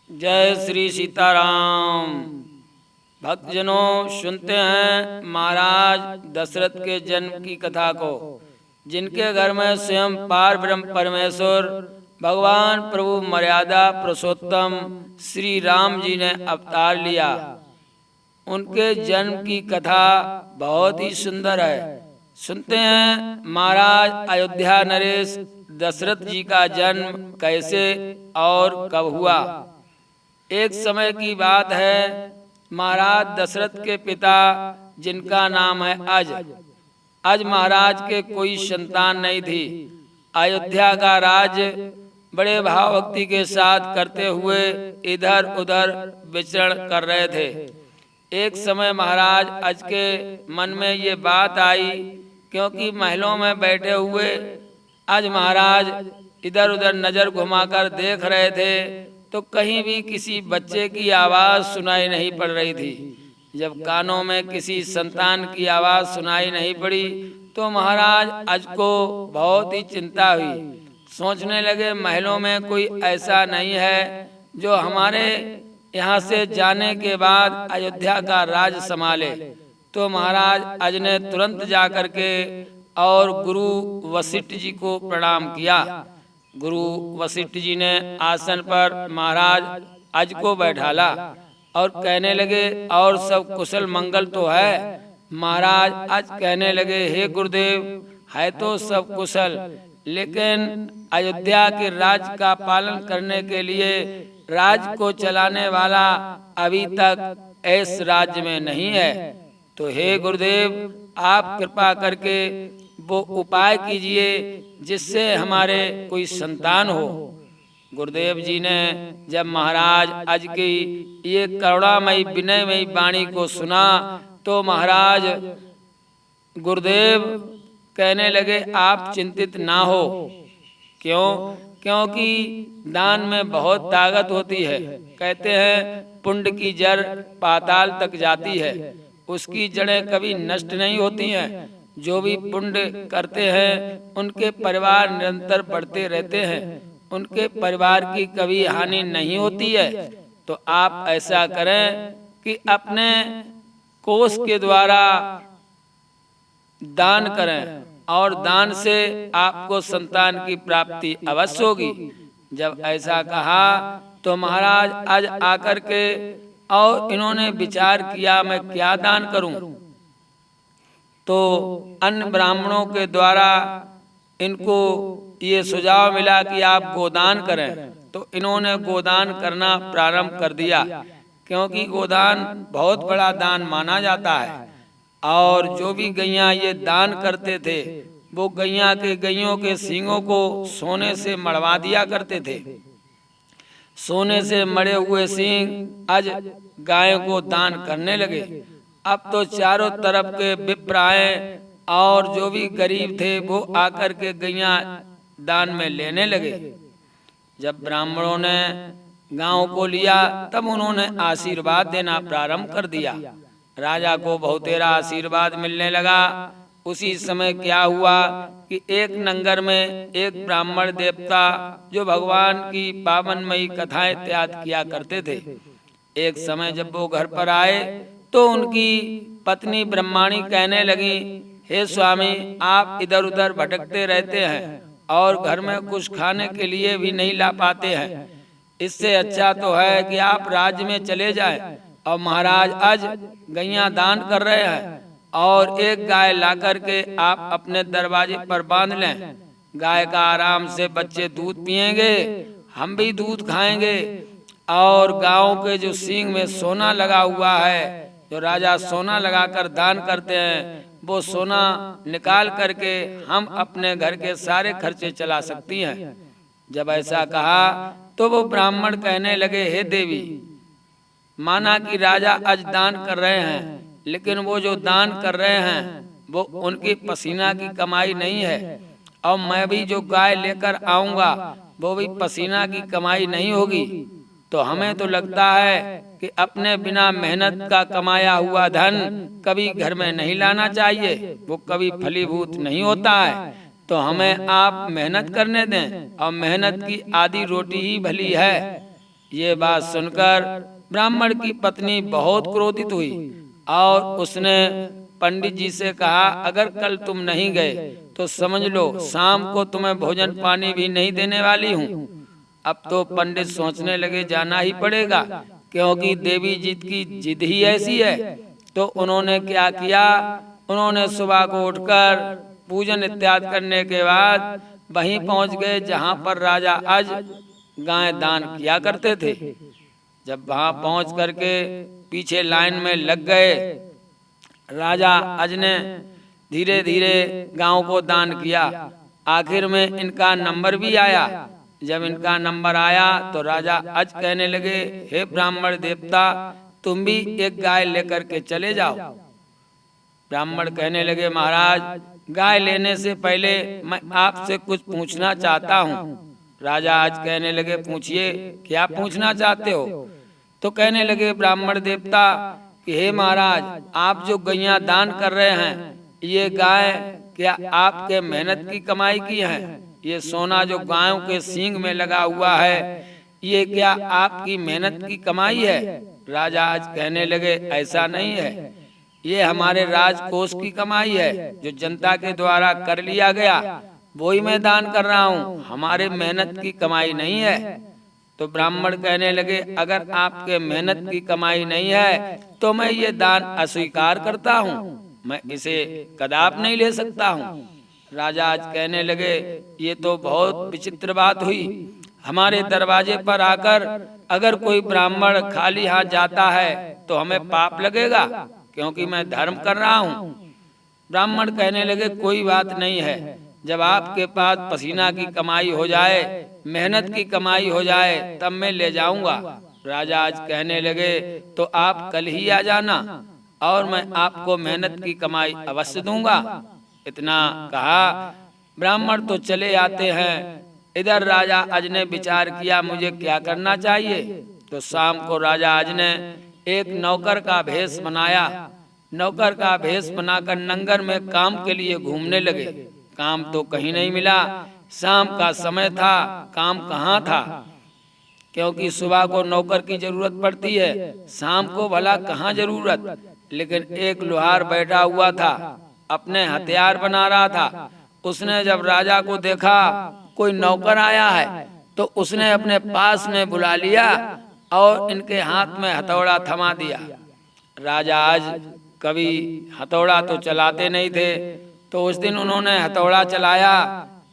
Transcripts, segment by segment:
जय श्री सीताराम। भक्तजनों, सुनते हैं महाराज दशरथ के जन्म की कथा को, जिनके घर में स्वयं पार ब्रह्म परमेश्वर भगवान प्रभु मर्यादा पुरुषोत्तम श्री राम जी ने अवतार लिया। उनके जन्म की कथा बहुत ही सुंदर है। सुनते हैं महाराज अयोध्या नरेश दशरथ जी का जन्म कैसे और कब हुआ। एक समय की बात है, महाराज दशरथ के पिता, जिनका नाम है अज महाराज के कोई संतान नहीं थी। अयोध्या का राज बड़े भाव भक्ति के साथ करते हुए इधर उधर विचरण कर रहे थे। एक समय महाराज अज के मन में ये बात आई, क्योंकि महलों में बैठे हुए अज महाराज इधर उधर नजर घुमाकर देख रहे थे, तो कहीं भी किसी बच्चे की आवाज़ सुनाई नहीं पड़ रही थी। जब कानों में किसी संतान की आवाज़ सुनाई नहीं पड़ी तो महाराज अज को बहुत ही चिंता हुई। सोचने लगे, महलों में कोई ऐसा नहीं है जो हमारे यहाँ से जाने के बाद अयोध्या का राज संभाले। तो महाराज अज ने तुरंत जाकर के और गुरु वशिष्ठ जी को प्रणाम किया। गुरु वशिष्ठ जी ने आसन पर महाराज अज को बैठाला और कहने लगे, और सब कुशल मंगल तो है। महाराज अज कहने लगे, हे गुरुदेव, है तो सब कुशल, लेकिन अयोध्या के राज का पालन करने के लिए राज को चलाने वाला अभी तक इस राज्य में नहीं है। तो हे गुरुदेव, आप कृपा करके वो उपाय कीजिए जिससे हमारे कोई संतान हो। गुरुदेव जी ने जब महाराज अज की ये करुणामयी विनयमयी वाणी को सुना तो महाराज गुरुदेव कहने लगे, आप चिंतित ना हो। क्यों? क्योंकि दान में बहुत ताकत होती है। कहते हैं पुण्य की जड़ पाताल तक जाती है, उसकी जड़ें कभी नष्ट नहीं होती हैं। जो भी पुण्य करते हैं उनके परिवार निरंतर बढ़ते रहते हैं, उनके परिवार की कभी हानि नहीं होती है। तो आप ऐसा करें कि अपने कोष के द्वारा दान करें, और दान से आपको संतान की प्राप्ति अवश्य होगी। जब ऐसा कहा तो महाराज आज आकर के और इन्होंने विचार किया, मैं क्या दान करूं। तो अन्य ब्राह्मणों के द्वारा इनको ये सुझाव मिला कि आप गोदान करें। तो इन्होंने गोदान करना प्रारंभ कर दिया, क्योंकि गोदान बहुत बड़ा दान माना जाता है। और जो भी गैया ये दान करते थे, वो गैयों के सींगों को सोने से मढ़वा दिया करते थे। सोने से मढ़े हुए सींग आज गायों को दान करने लगे। अब तो चारों तरफ के विप्र आए और जो भी गरीब थे वो आकर के गैया दान में लेने लगे। जब ब्राह्मणों ने गांव को लिया तब उन्होंने आशीर्वाद देना प्रारंभ कर दिया। राजा को बहुतेरा आशीर्वाद मिलने लगा। उसी समय क्या हुआ कि एक नंगर में एक ब्राह्मण देवता जो भगवान की पावनमयी कथाएं त्याग किया करते थे, एक समय जब वो घर पर आए तो उनकी पत्नी ब्रह्माणी कहने लगी, हे स्वामी, आप इधर उधर भटकते रहते हैं और घर में कुछ खाने के लिए भी नहीं ला पाते हैं। इससे अच्छा तो है कि आप राज्य में चले जाएं। और महाराज आज गैया दान कर रहे हैं, और एक गाय ला करके आप अपने दरवाजे पर बांध लें। गाय का आराम से बच्चे दूध पिएंगे, हम भी दूध खाएंगे। और गांव के जो सींग में सोना लगा हुआ है, जो राजा सोना लगाकर दान करते हैं, वो सोना निकाल करके हम अपने घर के सारे खर्चे चला सकती हैं। जब ऐसा कहा तो वो ब्राह्मण कहने लगे, हे देवी, माना कि राजा आज दान कर रहे हैं, लेकिन वो जो दान कर रहे हैं वो उनकी पसीना की कमाई नहीं है, और मैं भी जो गाय लेकर आऊंगा वो भी पसीना की कमाई नहीं होगी। तो हमें तो लगता है कि अपने बिना मेहनत का कमाया हुआ धन कभी घर में नहीं लाना चाहिए, वो कभी फलीभूत नहीं होता है। तो हमें आप मेहनत करने दें, और मेहनत की आधी रोटी ही भली है। ये बात सुनकर ब्राह्मण की पत्नी बहुत क्रोधित हुई और उसने पंडित जी से कहा, अगर कल तुम नहीं गए तो समझ लो शाम को तुम्हें भोजन पानी भी नहीं देने वाली हूँ। अब तो पंडित सोचने लगे जाना ही पड़ेगा, क्योंकि देवी जी की जिद ही ऐसी है। तो उन्होंने क्या किया, उन्होंने सुबह को उठकर पूजन इत्यादि करने के बाद वहीं पहुंच गए जहां पर राजा अज गाय दान किया करते थे। जब वहां पहुंच करके पीछे लाइन में लग गए, राजा अज ने धीरे धीरे गांव को दान किया। आखिर में इनका नंबर भी आया। जब इनका नंबर आया तो राजा अज कहने लगे, हे ब्राह्मण देवता, तुम भी एक गाय लेकर के चले जाओ। ब्राह्मण कहने लगे, महाराज गाय लेने से पहले मैं आपसे कुछ पूछना चाहता हूँ। राजा आज कहने लगे, पूछिए, क्या पूछना चाहते हो? तो कहने लगे ब्राह्मण देवता कि हे महाराज, आप जो गैया दान कर रहे हैं, ये गाय क्या आपके मेहनत की कमाई की है? ये सोना जो गायों के सींग में लगा हुआ है, ये क्या आपकी मेहनत की कमाई है? राजा आज कहने लगे, ऐसा नहीं है, ये हमारे राजकोष की कमाई है, जो जनता के द्वारा कर लिया गया वही मैं दान कर रहा हूँ, हमारे मेहनत की कमाई नहीं है। तो ब्राह्मण कहने लगे, अगर आपके मेहनत की कमाई नहीं है तो मैं ये दान अस्वीकार करता हूँ, मैं इसे कदाप नहीं ले सकता हूँ। राजा आज कहने लगे, ये तो बहुत विचित्र बात हुई। हमारे दरवाजे पर आकर अगर कोई ब्राह्मण खाली हाथ जाता है तो हमें पाप लगेगा, क्योंकि मैं धर्म कर रहा हूँ। ब्राह्मण कहने लगे, कोई बात नहीं है, जब आपके पास पसीना की कमाई हो जाए, मेहनत की कमाई हो जाए, तब मैं ले जाऊंगा। राजा आज कहने लगे, तो आप कल ही आ जाना और मैं आपको मेहनत की कमाई अवश्य दूंगा। इतना कहा, ब्राह्मण तो चले आते हैं। इधर राजा अज ने विचार किया, मुझे क्या करना चाहिए। तो शाम को राजा अज ने एक नौकर का भेष बनाया। नौकर का भेष बनाकर नंगर में काम के लिए घूमने लगे। काम तो कहीं नहीं मिला। शाम का समय था, काम कहाँ था, क्योंकि सुबह को नौकर की जरूरत पड़ती है, शाम को भला कहाँ जरूरत। लेकिन एक लोहार बैठा हुआ था, अपने हथियार बना रहा था। उसने जब राजा को देखा कोई नौकर आया है, तो उसने अपने पास में बुला लिया और इनके हाथ में हथौड़ा थमा दिया। राजा आज कभी हथौड़ा तो चलाते नहीं थे, तो उस दिन उन्होंने हथौड़ा चलाया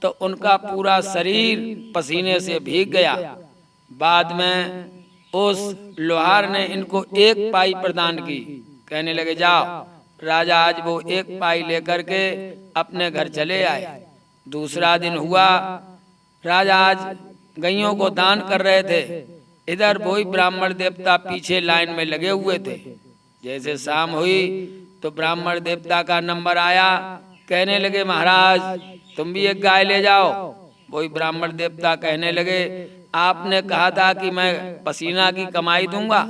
तो उनका पूरा शरीर पसीने से भीग गया। बाद में उस लोहार ने इनको एक पाई प्रदान की। कहने लगे, जाओ। राजा आज वो एक पाई लेकर के अपने घर चले आए। दूसरा दिन हुआ, राजा आज गैयों को दान कर रहे थे। इधर वही ब्राह्मण देवता पीछे लाइन में लगे हुए थे। जैसे शाम हुई तो ब्राह्मण देवता का नंबर आया। कहने लगे, महाराज तुम भी एक गाय ले जाओ। वही ब्राह्मण देवता कहने लगे, आपने कहा था कि मैं पसीना की कमाई दूंगा,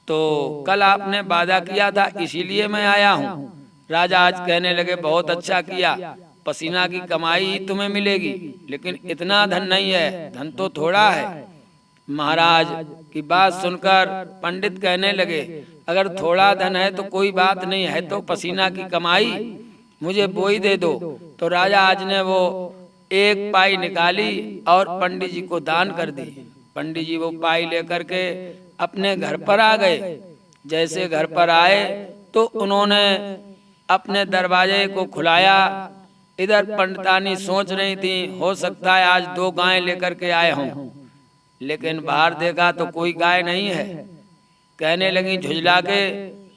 तो कल आपने वादा किया था, इसीलिए मैं आया हूँ। राजा आज कहने लगे, बहुत अच्छा किया, पसीना की कमाई ही तुम्हें मिलेगी, लेकिन इतना धन नहीं है, धन तो थोड़ा है। महाराज की बात सुनकर पंडित कहने लगे, अगर थोड़ा धन है तो कोई बात नहीं है, तो पसीना की कमाई मुझे वो ही दे दो। तो राजा आज ने वो एक पाई निकाली और पंडित जी को दान कर दी। पंडित जी वो पाई लेकर के अपने घर पर आ गए। जैसे घर पर आए तो उन्होंने अपने दरवाजे को खुलाया। इधर पंडितानी सोच रही थी, हो सकता है आज 2 गायें लेकर के आए हों, लेकिन बाहर देखा तो कोई गाय नहीं है। कहने लगी झुझला के,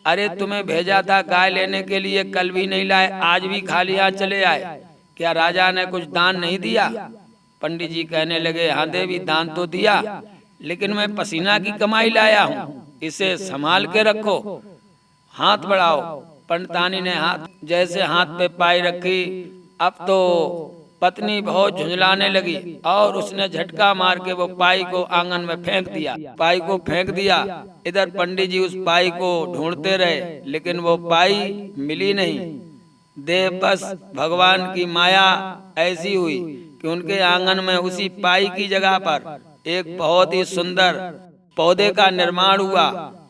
अरे तुम्हें भेजा था गाय लेने के लिए, कल भी नहीं लाए, आज भी खाली हाथ चले आए, क्या राजा ने कुछ दान नहीं दिया? पंडित जी कहने लगे, हाँ देवी, दान तो दिया, लेकिन मैं पसीना की कमाई लाया हूँ, इसे संभाल के रखो, हाथ बढ़ाओ। पंडितानी ने जैसे हाथ पे पाई रखी, अब तो पत्नी बहुत झुंझलाने लगी और उसने झटका मार के वो पाई को आंगन में फेंक दिया। पाई को फेंक दिया। इधर पंडित जी उस पाई को ढूंढते रहे, लेकिन वो पाई मिली नहीं। देव बस भगवान की माया ऐसी हुई कि उनके आंगन में उसी पाई की जगह पर एक बहुत ही सुंदर पौधे का निर्माण हुआ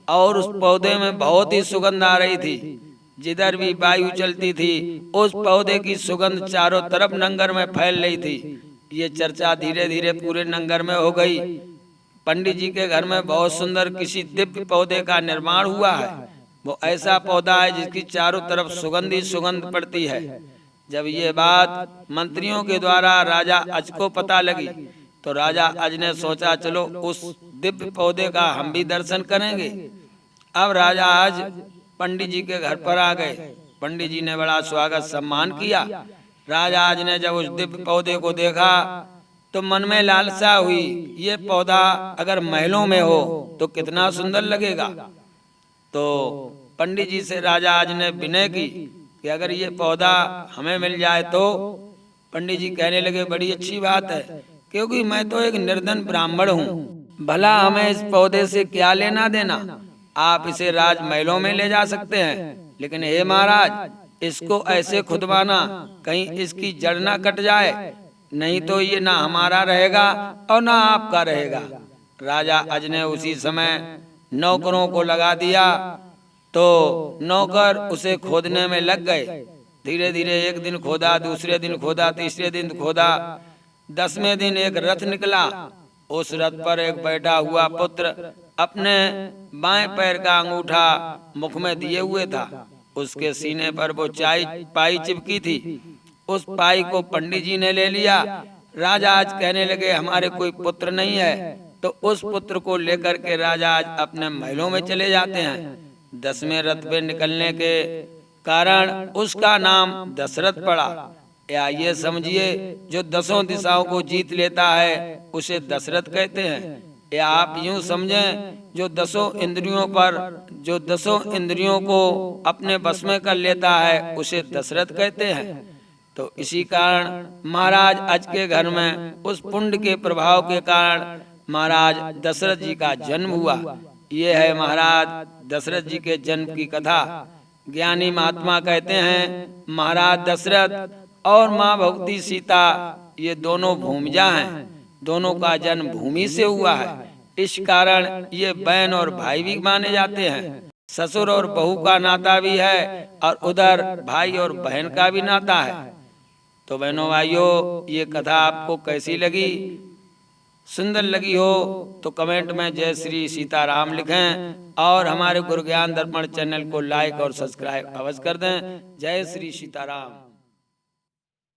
और उस पौधे में बहुत ही सुगंध आ रही थी। जिधर भी वायु चलती थी उस पौधे की सुगंध चारों तरफ नंगर में फैल रही थी। ये चर्चा धीरे धीरे पूरे नंगर में हो गई। पंडित जी के घर में बहुत सुंदर किसी दिव्य पौधे का निर्माण हुआ है। वो ऐसा पौधा है जिसकी चारों तरफ सुगंध ही सुगंध पड़ती है। जब ये बात मंत्रियों के द्वारा राजा अज को पता लगी तो राजा अज ने सोचा चलो उस दिव्य पौधे का हम भी दर्शन करेंगे। अब राजा अज पंडित जी के घर पर आ गए। पंडित जी ने बड़ा स्वागत सम्मान किया। राजा अज ने जब उस दिव्य पौधे को देखा तो मन में लालसा हुई, ये पौधा अगर महलों में हो तो कितना सुंदर लगेगा। तो पंडित जी से राजा अज ने विनय की कि अगर ये पौधा हमें मिल जाए तो। पंडित जी कहने लगे बड़ी अच्छी बात है, क्योंकि मैं तो एक निर्धन ब्राह्मण हूँ, भला हमें इस पौधे से क्या लेना देना। आप इसे राजमहलों में ले जा सकते हैं, लेकिन हे महाराज इसको ऐसे खुदवाना कहीं इसकी जड़ ना कट जाए, नहीं तो ये ना हमारा रहेगा और ना आपका रहेगा। राजा अज ने उसी समय नौकरों को लगा दिया तो नौकर उसे खोदने में लग गए। धीरे धीरे एक दिन खोदा, दूसरे दिन खोदा, तीसरे दिन खोदा, 10वें दिन एक रथ निकला। उस रथ पर एक बैठा हुआ पुत्र अपने बाएं पैर का अंगूठा मुख में दिए हुए था। उसके सीने पर वो पाई चिपकी थी। उस पाई को पंडित जी ने ले लिया। राजा आज कहने लगे हमारे कोई पुत्र नहीं है, तो उस पुत्र को लेकर के राजा आज अपने महलों में चले जाते हैं। 10वें रथ पे निकलने के कारण उसका नाम दशरथ पड़ा। या ये समझिए जो 10 दिशाओं को जीत लेता है उसे दशरथ कहते हैं। या आप यूं समझें जो 10 इंद्रियों को अपने बस में कर लेता है उसे दशरथ कहते हैं। तो इसी कारण महाराज अज के घर में उस पुण्य के प्रभाव के कारण महाराज दशरथ जी का जन्म हुआ। ये है महाराज दशरथ जी के जन्म की कथा। ज्ञानी महात्मा कहते हैं महाराज दशरथ और माँ भगवती सीता ये दोनों भूमिजा हैं, दोनों का जन्म भूमि से हुआ है। इस कारण ये बहन और भाई भी माने जाते हैं। ससुर और बहू का नाता भी है और उधर भाई और बहन का भी नाता है। तो बहनों भाइयों ये कथा आपको कैसी लगी? सुंदर लगी हो तो कमेंट में जय श्री सीताराम लिखें और हमारे गुरु ज्ञान दर्पण चैनल को लाइक और सब्सक्राइब अवश्य कर दें। जय श्री सीताराम।